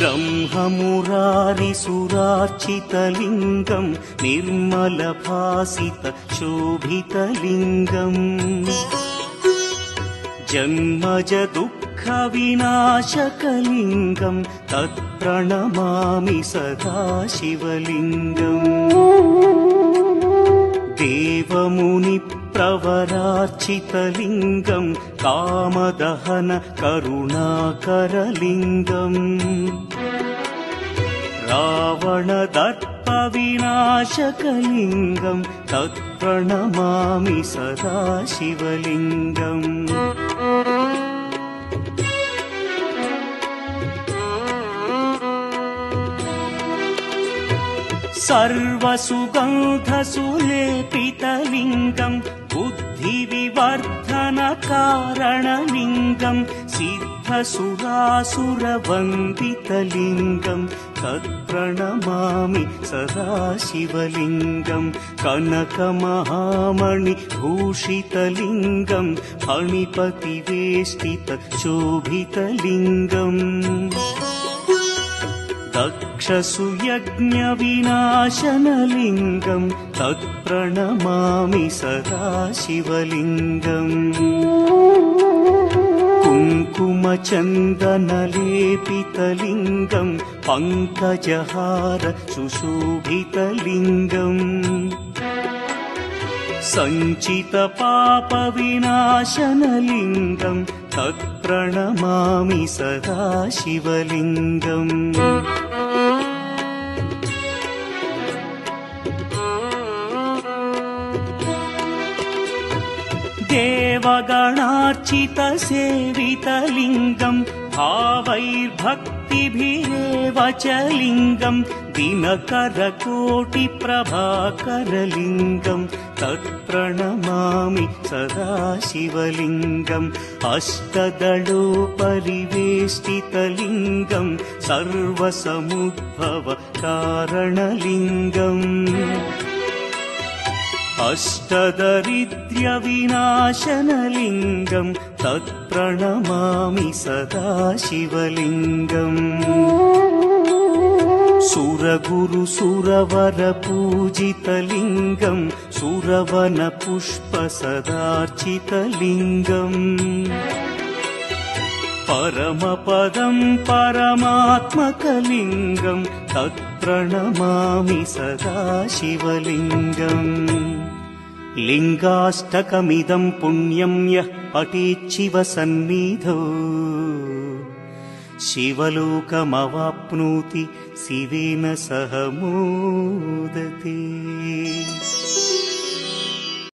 ब्रह्ममुरारिसुरार्चितलिङ्गं निर्मलभासितशोभितलिङ्गम् जन्मजदुःखविनाशकलिङ्गं तत्प्रणमामि सदा शिवलिङ्गम् देवमुनिप्रवरार्चितलिङ्गं कामदहन करुणाकरलिङ्गम् रावणदर्पविनाशकलिङ्गं तत्प्रणमामि सदा शिवलिङ्गम् सर्वसुगन्धसुलेपितलिङ्गं बुद्धिविवर्धनकारणलिङ्गं सिद्धसुरासुरवन्दितलिङ्गं तत्प्रणमामि सदा शिवलिङ्गं कनकमहामणिभूषितलिङ्गं फणिपतिवेष्टितशोभितलिङ्गम् दक्षसुयज्ञविनाशनलिङ्गं तत्प्रणमामि सदा शिवलिङ्गम् कुङ्कुमचन्दनलेपितलिङ्गं पङ्कजहार सुशोभितलिङ्गम् सञ्चितपापविनाशनलिङ्गं तत्प्रणमामि सदा शिवलिङ्गम् देवगणार्चितसेवितलिङ्गं भावैर्भक्तिभिरेव च लिङ्गं दिनकरकोटिप्रभाकरलिङ्गं तत्प्रणमामि सदा शिवलिङ्गम् अष्टदलोपरिवेष्टितलिङ्गं सर्वसमुद्भवकारणलिङ्गम् अष्टदरिद्र्यविनाशनलिङ्गं तत्प्रणमामि सदा शिवलिङ्गम् सुरगुरुसुरवरपूजितलिङ्गं सुरवनपुष्पसदार्चितलिङ्गम् परमपदं परमात्मकलिङ्गं तत्प्रणमामि सदा शिवलिङ्गम् लिङ्गाष्टकमिदं पुण्यं यः पठेच्छिवसन्निधौ शिवलोकमवाप्नोति शिवेन सह मोदते।